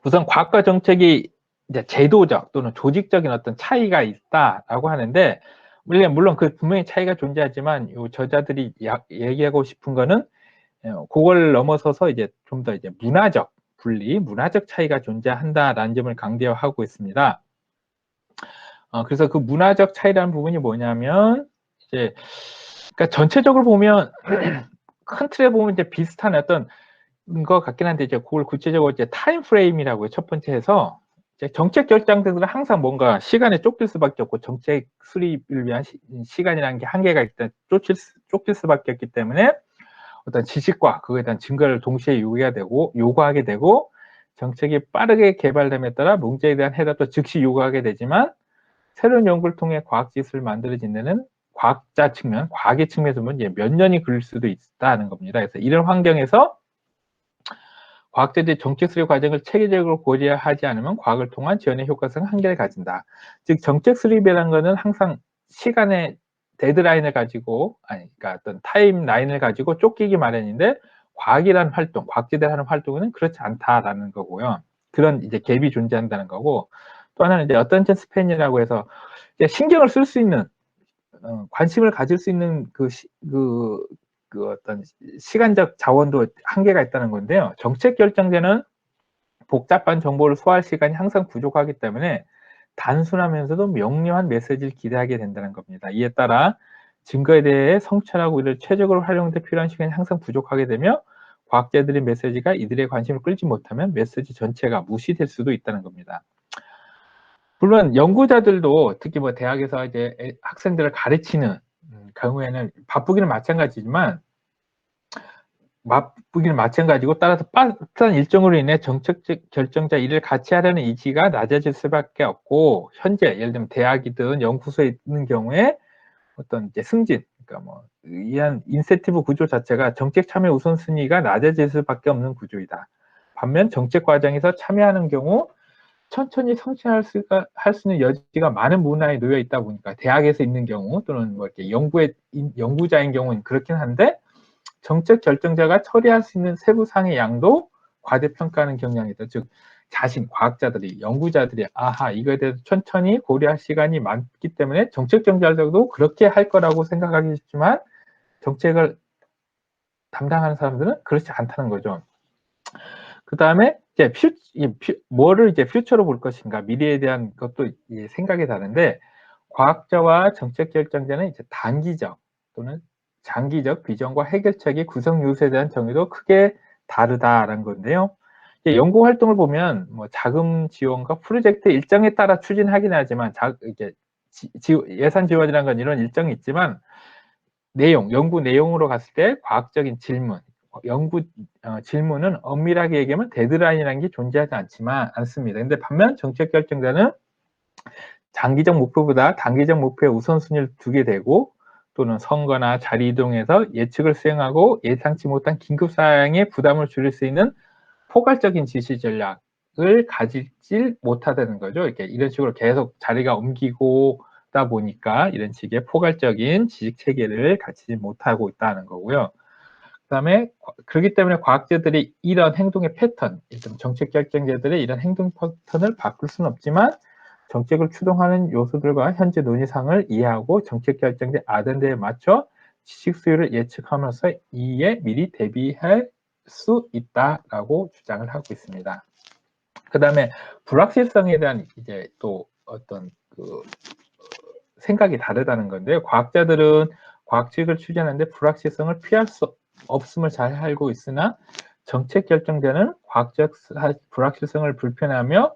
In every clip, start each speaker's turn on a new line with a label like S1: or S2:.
S1: 우선 과학과 정책이 이제 제도적 또는 조직적인 어떤 차이가 있다라고 하는데, 물론 그 분명히 차이가 존재하지만 요 저자들이 얘기하고 싶은 거는 그걸 넘어서서 이제 좀 더 이제 문화적 분리, 문화적 차이가 존재한다라는 점을 강조하고 있습니다. 그래서 그 문화적 차이라는 부분이 뭐냐면, 이제 그러니까 전체적으로 보면 큰 틀에 보면 이제 비슷한 어떤 것 같긴 한데, 이제 그걸 구체적으로 이제 타임 프레임이라고 첫 번째 해서, 이제 정책 결정들은 항상 뭔가 시간에 쫓길 수밖에 없고, 정책 수립을 위한 시간이라는 게 한계가 있다, 쫓길 수밖에 없기 때문에 어떤 지식과 그거에 대한 증거를 동시에 요구하게 되고, 정책이 빠르게 개발됨에 따라 문제에 대한 해답도 즉시 요구하게 되지만, 새로운 연구를 통해 과학 지수를 만들어진 데는 과학자 측면, 과학의 측면에서 보면 이제 몇 년이 걸릴 수도 있다는 겁니다. 그래서 이런 환경에서 과학자들이 정책 수립 과정을 체계적으로 고려하지 않으면 과학을 통한 지원의 효과성은 한계를 가진다. 즉 정책 수립이라는 것은 항상 시간의 데드라인을 가지고, 그러니까 어떤 타임라인을 가지고 쫓기기 마련인데, 과학이라는 활동, 과학자들이 하는 활동은 그렇지 않다라는 거고요. 그런 이제 갭이 존재한다는 거고, 또 하나는 이제 어텐션 스팬이라고 해서 이제 신경을 쓸 수 있는, 관심을 가질 수 있는 그 어떤 시간적 자원도 한계가 있다는 건데요. 정책 결정자는 복잡한 정보를 소화할 시간이 항상 부족하기 때문에 단순하면서도 명료한 메시지를 기대하게 된다는 겁니다. 이에 따라 증거에 대해 성찰하고 이를 최적으로 활용할 때 필요한 시간이 항상 부족하게 되며, 과학자들의 메시지가 이들의 관심을 끌지 못하면 메시지 전체가 무시될 수도 있다는 겁니다. 물론 연구자들도 특히 뭐 대학에서 이제 학생들을 가르치는 경우에는 바쁘기는 마찬가지지만, 바쁘기는 마찬가지고, 따라서 빠듯한 일정으로 인해 정책 결정자 일을 같이 하려는 의지가 낮아질 수밖에 없고, 현재 예를 들면 대학이든 연구소에 있는 경우에 어떤 이제 승진, 그러니까 뭐 이한 인센티브 구조 자체가 정책 참여 우선순위가 낮아질 수밖에 없는 구조이다. 반면 정책 과정에서 참여하는 경우 천천히 성취할 할 수 있는 여지가 많은 문화에 놓여 있다 보니까, 대학에서 있는 경우 또는 뭐 이렇게 연구자인 경우는 그렇긴 한데, 정책 결정자가 처리할 수 있는 세부상의 양도 과대평가하는 경향이 있다. 즉 과학자들이, 연구자들이 이거에 대해서 천천히 고려할 시간이 많기 때문에 정책 결정자도 그렇게 할 거라고 생각하기 쉽지만, 정책을 담당하는 사람들은 그렇지 않다는 거죠. 그 다음에 이제 뭐를 이제 퓨처로 볼 것인가, 미래에 대한 것도 생각이 다른데, 과학자와 정책 결정자는 이제 단기적 또는 장기적 비전과 해결책의 구성 요소에 대한 정의도 크게 다르다라는 건데요. 연구 활동을 보면 뭐 자금 지원과 프로젝트 일정에 따라 추진하긴 하지만, 이게 예산 지원이라는 건 이런 일정이 있지만, 연구 내용으로 갔을 때 과학적인 질문, 질문은 엄밀하게 얘기하면 데드라인이라는 게 존재하지 않습니다. 근데 반면 정책 결정자는 장기적 목표보다 단기적 목표에 우선순위를 두게 되고, 또는 선거나 자리 이동에서 예측을 수행하고 예상치 못한 긴급 사항에 부담을 줄일 수 있는 포괄적인 지시 전략을 가지질 못하다는 거죠. 이런 식으로 계속 자리가 옮기고다 보니까 이런 식의 포괄적인 지식 체계를 갖추지 못하고 있다는 거고요. 그다음에 그렇기 때문에 과학자들이 이런 행동의 패턴, 정책 결정자들의 이런 행동 패턴을 바꿀 수는 없지만, 정책을 추동하는 요소들과 현재 논의사항을 이해하고 정책 결정자 아젠다에 맞춰 지식 수요를 예측하면서 이에 미리 대비할 수 있다라고 주장을 하고 있습니다. 그 다음에 불확실성에 대한 이제 또 어떤 생각이 다르다는 건데요. 과학자들은 과학직을 추진하는데 불확실성을 피할 수 없음을 잘 알고 있으나, 정책 결정자는 과학적 불확실성을 불편하며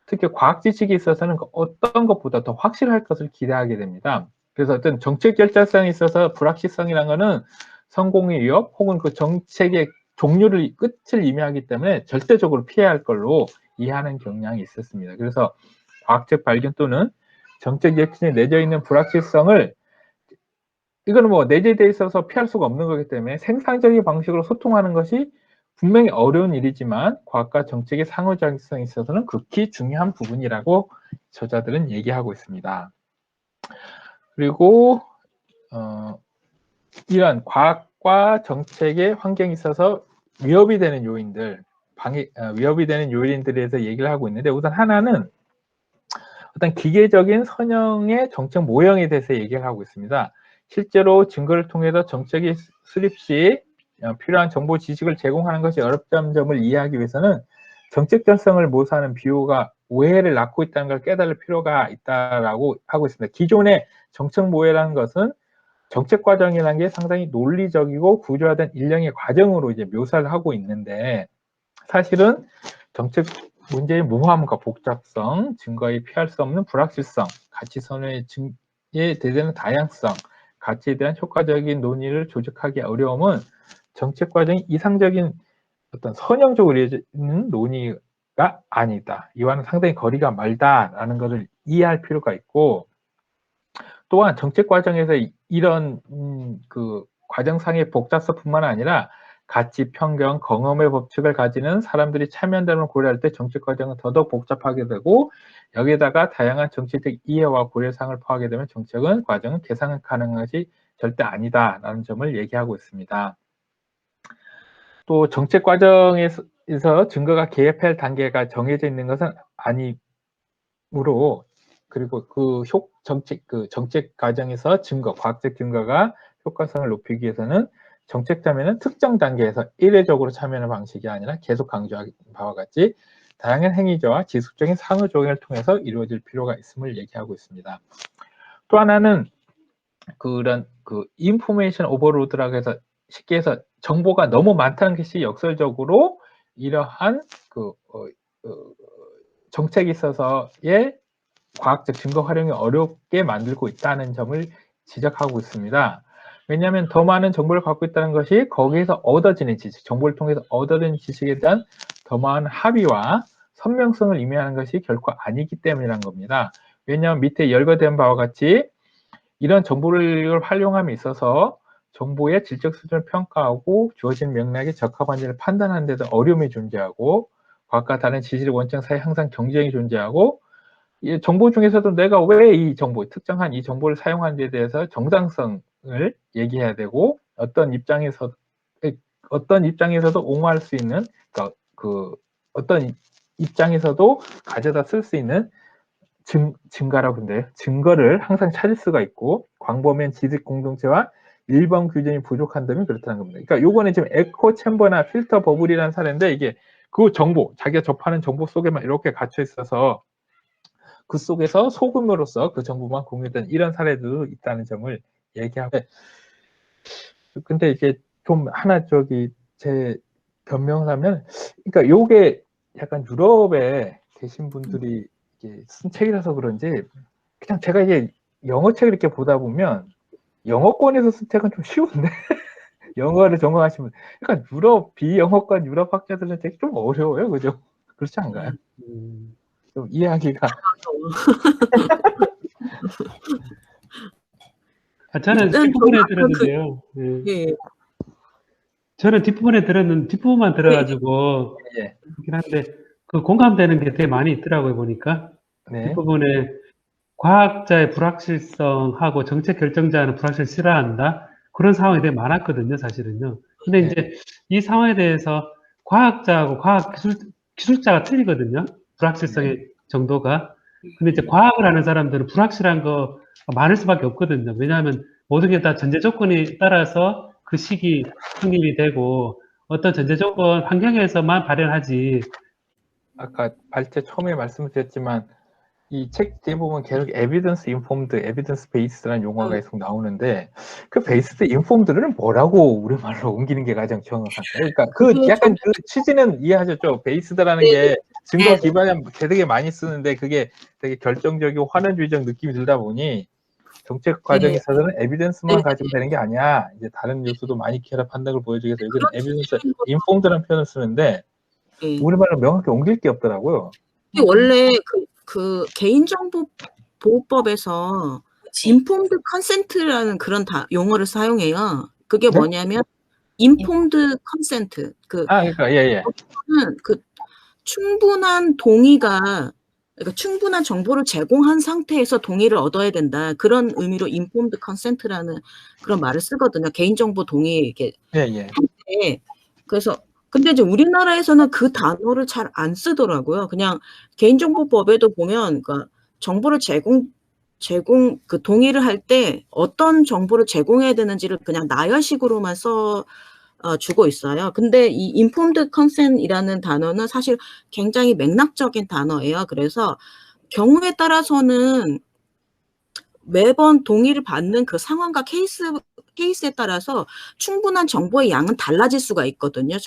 S1: 특히 과학 지식에 있어서는 어떤 것보다 더 확실할 것을 기대하게 됩니다. 그래서 어떤 정책 결정성에 있어서 불확실성이라는 것은 성공의 위협 혹은 그 정책의 종료를 끝을 의미하기 때문에 절대적으로 피해야 할 걸로 이해하는 경향이 있었습니다. 그래서 과학적 발견 또는 정책 예측에 내져 있는 불확실성을, 이거는 뭐 내재되어 있어서 피할 수가 없는 거기 때문에 생산적인 방식으로 소통하는 것이 분명히 어려운 일이지만, 과학과 정책의 상호작용성에 있어서는 극히 중요한 부분이라고 저자들은 얘기하고 있습니다. 그리고 이런 과학과 정책의 환경에 있어서 위협이 되는 요인들, 위협이 되는 요인들에 대해서 얘기를 하고 있는데, 우선 하나는 어떤 기계적인 선형의 정책 모형에 대해서 얘기를 하고 있습니다. 실제로 증거를 통해서 정책이 수립 시 필요한 정보 지식을 제공하는 것이 어렵다는 점을 이해하기 위해서는 정책 전성을 모사하는 비유가 오해를 낳고 있다는 걸 깨달을 필요가 있다라고 하고 있습니다. 기존의 정책 모해라는 것은 정책 과정이라는 게 상당히 논리적이고 구조화된 일련의 과정으로 이제 묘사를 하고 있는데, 사실은 정책 문제의 무모함과 복잡성, 증거에 피할 수 없는 불확실성, 가치 선호의 대대는 다양성, 가치에 대한 효과적인 논의를 조직하기 어려움은 정책 과정이 이상적인 어떤 선형적으로 이루어지는 논의가 아니다. 이와는 상당히 거리가 멀다라는 것을 이해할 필요가 있고, 또한 정책 과정에서 이런 그 과정상의 복잡성뿐만 아니라 가치, 편견, 경험의 법칙을 가지는 사람들이 참여한다는 고려할 때 정책 과정은 더더욱 복잡하게 되고, 여기에다가 다양한 정치적 이해와 고려사항을 포함하게 되면 정책은 과정은 계산 가능한 것이 절대 아니다라는 점을 얘기하고 있습니다. 또 정책 과정에서 증거가 개입할 단계가 정해져 있는 것은 아니므로, 그리고 정책 과정에서 과학적 증거가 효과성을 높이기 위해서는 정책 참여는 특정 단계에서 일회적으로 참여하는 방식이 아니라 계속 강조한 바와 같이 다양한 행위자와 지속적인 상호작용을 통해서 이루어질 필요가 있음을 얘기하고 있습니다. 또 하나는 그런 인포메이션 오버로드라고 해서 쉽게 해서 정보가 너무 많다는 것이 역설적으로 이러한 정책에 있어서의 과학적 증거 활용이 어렵게 만들고 있다는 점을 지적하고 있습니다. 왜냐하면 더 많은 정보를 갖고 있다는 것이 거기에서 얻어지는 지식, 정보를 통해서 얻어지는 지식에 대한 더 많은 합의와 선명성을 의미하는 것이 결코 아니기 때문이라는 겁니다. 왜냐하면 밑에 열거된 바와 같이 이런 정보를 활용함에 있어서 정보의 질적 수준을 평가하고 주어진 맥락에 적합한지를 판단하는 데도 어려움이 존재하고, 과학과 다른 지식 원칙 사이에 항상 경쟁이 존재하고, 이 정보 중에서도 내가 왜 이 정보, 특정한 이 정보를 사용하는 데 대해서 정당성을 얘기해야 되고, 어떤 입장에서도 옹호할 수 있는, 그러니까 어떤 입장에서도 가져다 쓸 수 있는 증가라고 하는데요. 증거를 항상 찾을 수가 있고, 광범위한 지식 공동체와 일반 규정이 부족한다면 그렇다는 겁니다. 그러니까 요거는 지금 에코 챔버나 필터 버블이라는 사례인데, 이게 그 정보, 자기가 접하는 정보 속에만 이렇게 갇혀 있어서 그 속에서 소금으로서 그 정보만 공유된 이런 사례도 있다는 점을 얘기하고, 근데 이게 좀 하나 제 변명하면, 그러니까 요게 약간 유럽에 계신 분들이 이게 쓴 책이라서 그런지, 그냥 제가 이게 영어 책을 이렇게 보다 보면 영어권에서 쓴 책은 좀 쉬운데 영어를 전공하시면, 그러니까 비영어권 유럽 학자들은 되게 좀 어려워요, 그죠? 그렇지 않가요? 좀 이해하기가.
S2: 저는 뒷부분에 들었는데요.
S3: 예.
S2: 저는 뒷부분만 들어가지고 그렇긴 한데 공감되는 게 되게 많이 있더라고요, 보니까.
S1: 네.
S2: 뒷부분에 과학자의 불확실성하고 정책 결정자는 불확실을 싫어한다. 그런 상황이 되게 많았거든요, 사실은요. 근데 이제 이 상황에 대해서 과학자하고 기술자가 틀리거든요. 불확실성의 정도가. 근데 이제 과학을 하는 사람들은 불확실한 거 많을 수밖에 없거든요. 왜냐하면 모든 게 다 전제 조건에 따라서 그 시기 확립이 되고 어떤 전제 조건 환경에서만 발현하지.
S1: 아까 처음에 말씀을 드렸지만 이 책 뒤에 보면 계속 에비던스 인폼드, 에비던스 베이스라는 용어가 계속 나오는데, 그 베이스드 인폼드를 뭐라고 우리말로 옮기는 게 가장 정확할까요? 그러니까 약간 그 취지는 이해하셨죠? 베이스드라는 게 증거 기반에 되게 많이 쓰는데 그게 되게 결정적이고 환원주의적 느낌이 들다 보니 정책 과정에 있어서는 에비던스만 가지고 되는 게 아니야. 이제 다른 요소도 많이 결합한다는 걸 보여주기 위해서 여기는 에비던스 인폼드라는 표현을 쓰는데 우리말로 명확히 옮길 게 없더라고요.
S3: 원래 그 개인정보보호법에서 인폼드 컨센트라는 그런 용어를 사용해요. 그게 뭐냐면 인폼드 컨센트.
S1: 그러니까
S3: 그 충분한 동의가, 그러니까 충분한 정보를 제공한 상태에서 동의를 얻어야 된다. 그런 의미로 인폼드 컨센트라는 그런 말을 쓰거든요. 개인정보 동의 이렇게. 그래서 근데 이제 우리나라에서는 그 단어를 잘 안 쓰더라고요. 그냥 개인정보법에도 보면 그러니까 정보를 그 동의를 할 때 어떤 정보를 제공해야 되는지를 그냥 나열식으로만 주고 있어요. 근데 이 informed consent이라는 단어는 사실 굉장히 맥락적인 단어예요. 그래서 경우에 따라서는 매번 동의를 받는 그 상황과 케이스에 따라서 충분한 정보의 양은 달라질 수가 있거든요.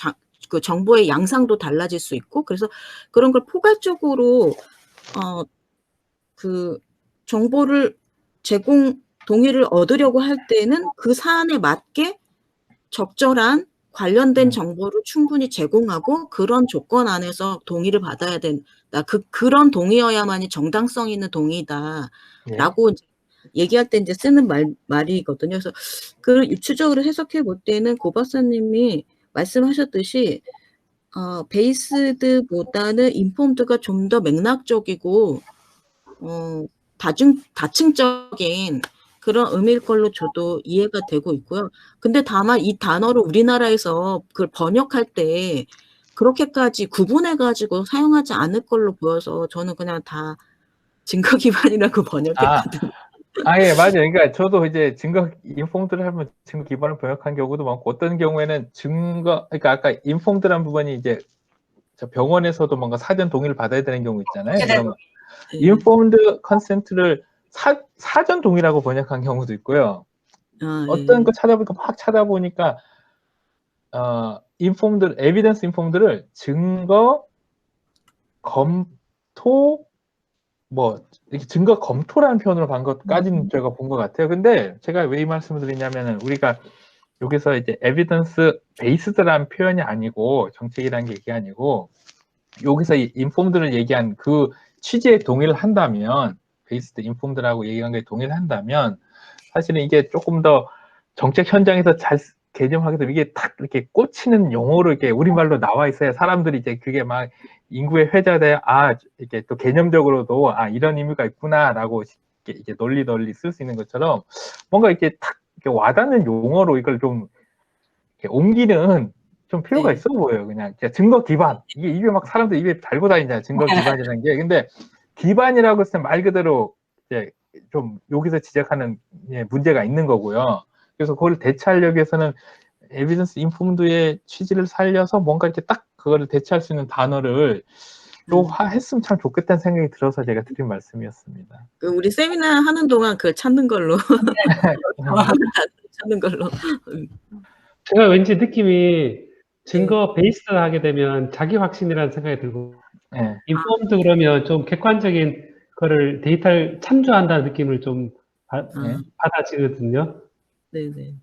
S3: 그 정보의 양상도 달라질 수 있고, 그래서 그런 걸 포괄적으로 그 정보를 동의를 얻으려고 할 때는 그 사안에 맞게 적절한 관련된 정보를 충분히 제공하고 그런 조건 안에서 동의를 받아야 된다. 그런 동의여야만이 정당성 있는 동의다라고 얘기할 때 이제 쓰는 말이거든요. 그래서 그 유추적으로 해석해 볼 때는 고 박사님이 말씀하셨듯이 베이스드보다는 인폼드가 좀 더 맥락적이고 다층적인 그런 의미일 걸로 저도 이해가 되고 있고요. 근데 다만 이 단어를 우리나라에서 그걸 번역할 때 그렇게까지 구분해가지고 사용하지 않을 걸로 보여서 저는 그냥 다 증거 기반이라고 번역했거든요.
S1: 예, 맞아요. 그러니까 저도 이제 증거 인폼드를 하면 증거 기반을 번역한 경우도 많고, 어떤 경우에는 그러니까 아까 인폼드란 부분이 이제 저 병원에서도 뭔가 사전 동의를 받아야 되는 경우 있잖아요. 그럼 인폼드 컨센트를 사전 동의라고 번역한 경우도 있고요. 어떤 거 막 찾아보니까 에비던스 인폼드를 증거 검토 이렇게 증거 검토라는 표현으로 간 것까지는 제가 본 것 같아요. 근데 제가 왜 이 말씀을 드리냐면은, 우리가 여기서 이제 에비던스 베이스드라는 표현이 아니고, 정책이라는 게 이게 아니고, 여기서 이 인폼드를 얘기한 그 취지에 동의를 한다면, 베이스드 인폼드라고 얘기한 게 동의를 한다면, 사실은 이게 조금 더 정책 현장에서 잘 개념하게 되면 이게 딱 이렇게 꽂히는 용어로 이렇게 우리말로 나와 있어야 사람들이 이제 그게 막 인구에 회자돼, 이렇게 또 개념적으로도 이런 의미가 있구나라고 이렇게 널리 쓸 수 있는 것처럼, 뭔가 이렇게 탁 이렇게 와닿는 용어로 이걸 좀 이렇게 옮기는 좀 필요가 있어 보여요. 그냥 증거 기반, 이게 입에 막 사람들 입에 달고 다니잖아요. 증거 기반이라는 게. 근데 기반이라고 했을 때 말 그대로 이제 좀 여기서 지적하는 문제가 있는 거고요. 그래서 그걸 대체하려고 해서는 에비던스 인폼드의 취지를 살려서 뭔가 이렇게 딱 그거를 대체할 수 있는 단어를 했으면 참 좋겠다는 생각이 들어서 제가 드린 말씀이었습니다.
S3: 우리 세미나 하는 동안 그걸 찾는 걸로. 찾는 걸로.
S2: 제가 왠지 느낌이 증거 베이스드 하게 되면 자기 확신이라는 생각이 들고, 인폼드 그러면 좀 객관적인 거를 데이터를 참조한다는 느낌을 좀 받아지거든요.
S3: 네네.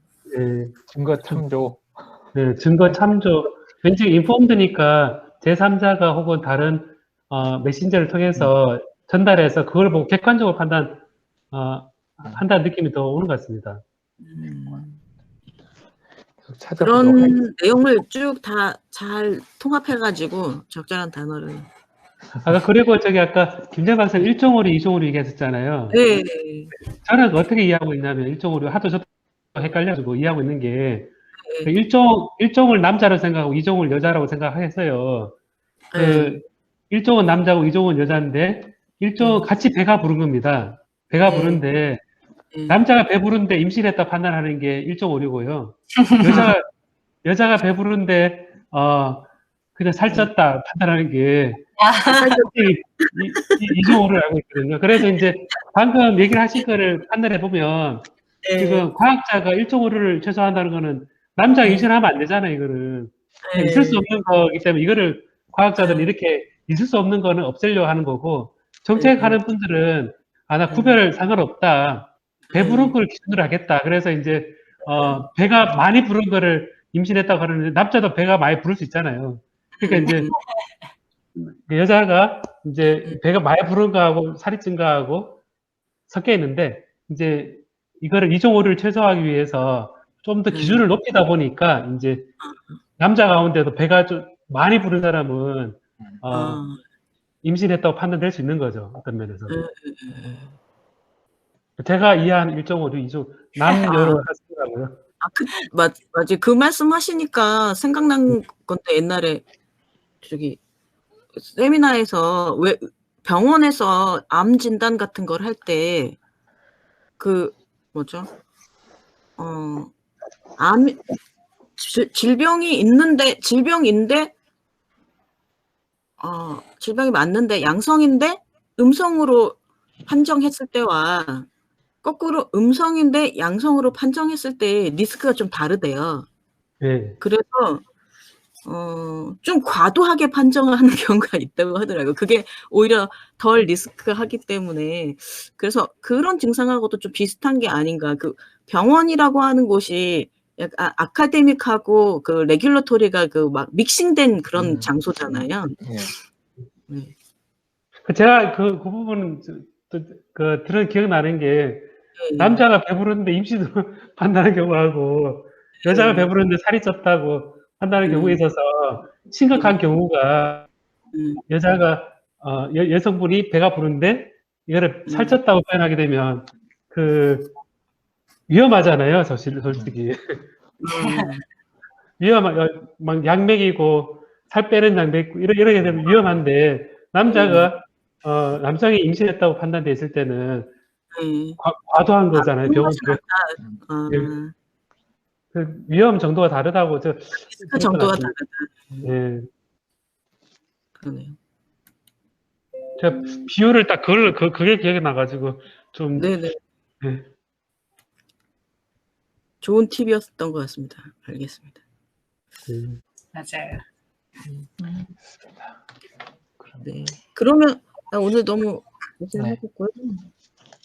S1: 증거 참조.
S2: 네, 증거 참조. 왠지 인폼드니까 제3자가 혹은 다른 메신저를 통해서 전달해서 그걸 보고 객관적으로 한다는 느낌이 더 오는 것 같습니다.
S3: 그런 내용을 쭉 다 잘 통합해가지고 적절한 단어를.
S2: 그리고 아까 김재 박사님 1.5류, 2.5류 얘기하셨잖아요.
S3: 네.
S2: 저는 어떻게 이해하고 있냐면 1.5류 하도 저도 헷갈려가지고 이해하고 있는 게, 1종을 남자로 생각하고 2종을 여자라고 생각해서요. 1종은 남자고 2종은 여자인데 1종은 같이 배가 부른 겁니다. 배가 부른데 남자가 배 부른데 임신했다 판단하는 게 1.5류고요. 여자가 배 부른데 그냥 살쪘다 판단하는 게 2.5를 알고 있거든요. 그래서 이제 방금 얘기를 하신 거를 판단해 보면 지금 과학자가 1.5류를 최소화한다는 거는 남자가 임신하면 안 되잖아요. 이거는 있을 수 없는 거기 때문에 이거를 과학자들은 이렇게 있을 수 없는 거는 없애려고 하는 거고, 정책하는 분들은 나 구별 상관없다, 배 부른 걸 기준으로 하겠다. 그래서 이제 배가 많이 부른 거를 임신했다고 하는데 남자도 배가 많이 부를 수 있잖아요. 그러니까 이제 여자가 이제 배가 많이 부른 거하고 살이 찐 거하고 섞여 있는데, 이제 이거를 2.5를 최소화하기 위해서 좀 더 기준을 높이다 보니까 이제 남자 가운데도 배가 좀 많이 부른 사람은 임신했다고 판단될 수 있는 거죠. 어떤 면에서. 제가 이해한 1.5류, 2.5, 남녀로 하시더라고요.
S3: 맞지. 그 말씀 하시니까 생각난 건데, 옛날에 저기 세미나에서 왜 병원에서 암 진단 같은 걸 할 때 그 뭐죠? 암 질병이 있는데 질병인데 질병이 맞는데 양성인데 음성으로 판정했을 때와 거꾸로 음성인데 양성으로 판정했을 때 리스크가 좀 다르대요.
S2: 예.
S3: 그래서 좀 과도하게 판정을 하는 경우가 있다고 하더라고요. 그게 오히려 덜 리스크하기 때문에. 그래서 그런 증상하고도 좀 비슷한 게 아닌가. 그 병원이라고 하는 곳이 약간 아카데믹하고 그 레귤러토리가 그 막 믹싱된 그런 장소잖아요. 네.
S2: 제가 그 부분은 들은 기억나는 게 남자가 배부른데 임신으로 판단하는 경우하고 여자가 배부른데 살이 쪘다고 판단하는 경우에 있어서 심각한 경우가 여자가 여성분이 배가 부른데 이거를 살쪘다고 표현하게 되면 그 위험하잖아요, 솔직히. 막 약 먹이고 살 빼는 약 먹이고 이렇게 되면 위험한데 남자가 남성이 임신했다고 판단됐을 때는 과도한 거잖아요. 그 위험 정도가 다르다고
S3: 리스크 정도가 다르다.
S2: 네.
S3: 그러네요.
S2: 제가 비율을 딱 그게 기억이 나가지고 좀
S3: 네네.
S2: 네.
S3: 좋은 팁이었던 것 같습니다. 알겠습니다.
S4: 맞아요.
S3: 네. 그러면 오늘 너무 고생하셨고요.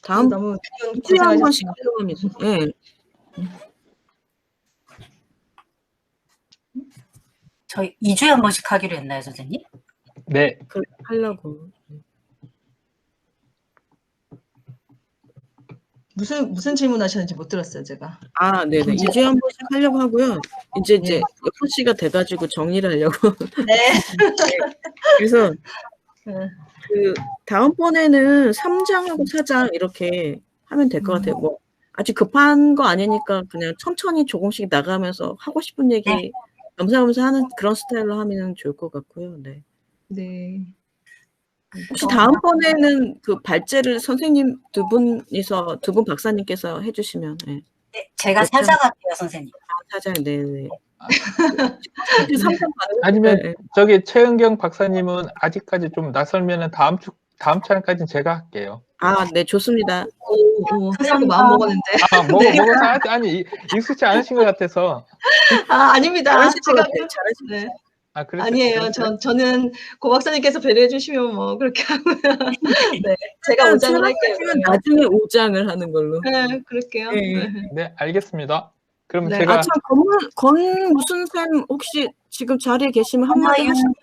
S3: 다음
S4: 너무
S3: 주에 한 번씩 하려고 합니다. 네.
S4: 저희 2주에 한 번씩 하기로 했나요, 선생님?
S1: 네.
S3: 하려고.
S5: 무슨 질문하셨는지 못 들었어요, 제가.
S3: 네네. 2주에 한 번씩 하려고 하고요. 이제 6시가 돼가지고 정리를 하려고.
S5: 네.
S3: 그래서 그 다음번에는 3장하고 4장 이렇게 하면 될 것 같아요. 뭐 아직 급한 거 아니니까 그냥 천천히 조금씩 나가면서 하고 싶은 얘기 겸사겸사 하는 그런 스타일로 하면 좋을 것 같고요. 네.
S5: 네.
S3: 혹시 다음번에는 그 발제를 선생님 두 분 박사님께서 해주시면. 네.
S4: 네, 제가 사장할게요, 선생님.
S3: 사장, 네네.
S1: 아니면 저기 최은경 박사님은 아직까지 좀 낯설면은 다음 차례까지는 제가 할게요.
S3: 네, 좋습니다.
S5: 하려고 마음 먹었는데.
S1: 먹어서 아니 익숙치 않으신 것 같아서.
S5: 아닙니다. 제가
S3: 잘하시네.
S5: 아니에요. 저는 고 박사님께서 배려해 주시면 뭐 그렇게 하고요. 네, 제가 5장을 할게요.
S3: 나중에 5장을 하는 걸로.
S5: 네, 그럴게요.
S1: 네, 알겠습니다. 그럼
S5: 네.
S1: 제가
S3: 권 무슨 쌤 혹시 지금 자리에 계시면 한마디 하시면